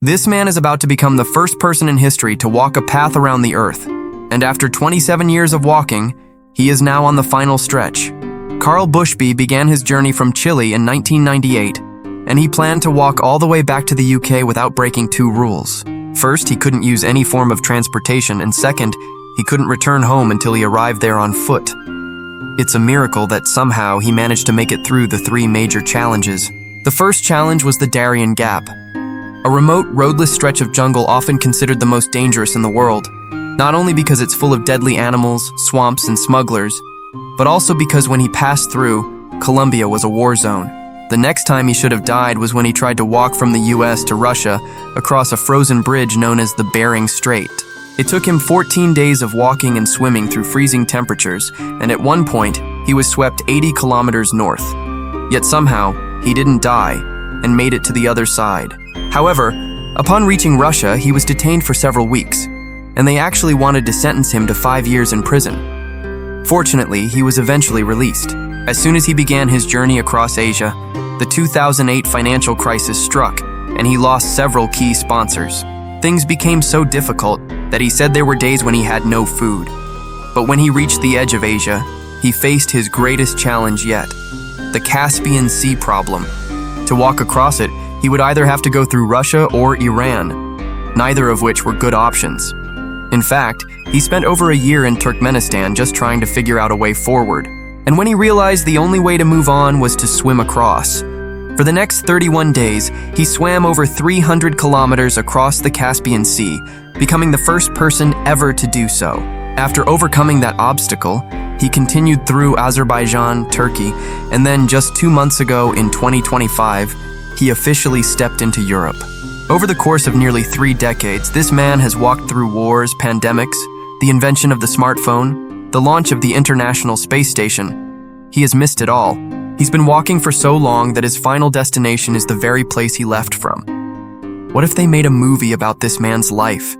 This man is about to become the first person in history to walk a path around the Earth, and after 27 years of walking, he is now on the final stretch. Carl Bushby began his journey from Chile in 1998, and he planned to walk all the way back to the UK without breaking two rules. First, he couldn't use any form of transportation, and second, he couldn't return home until he arrived there on foot. It's a miracle that somehow he managed to make it through the three major challenges. The first challenge was the Darien Gap, a remote, roadless stretch of jungle often considered the most dangerous in the world, not only because it's full of deadly animals, swamps, and smugglers, but also because when he passed through, Colombia was a war zone. The next time he should have died was when he tried to walk from the US to Russia across a frozen bridge known as the Bering Strait. It took him 14 days of walking and swimming through freezing temperatures, and at one point, he was swept 80 kilometers north. Yet somehow, he didn't die and made it to the other side. However, upon reaching Russia, he was detained for several weeks, and they actually wanted to sentence him to 5 years in prison. Fortunately, he was eventually released. As soon as he began his journey across Asia, the 2008 financial crisis struck, and he lost several key sponsors. Things became so difficult that he said there were days when he had no food. But when he reached the edge of Asia, he faced his greatest challenge yet, the Caspian Sea problem. To walk across it, he would either have to go through Russia or Iran, neither of which were good options. In fact, he spent over a year in Turkmenistan just trying to figure out a way forward. And when he realized the only way to move on was to swim across. For the next 31 days, he swam over 300 kilometers across the Caspian Sea, becoming the first person ever to do so. After overcoming that obstacle, he continued through Azerbaijan, Turkey, and then just 2 months ago in 2025, he officially stepped into Europe. Over the course of nearly 3 decades, this man has walked through wars, pandemics, the invention of the smartphone, the launch of the International Space Station. He has missed it all. He's been walking for so long that his final destination is the very place he left from. What if they made a movie about this man's life?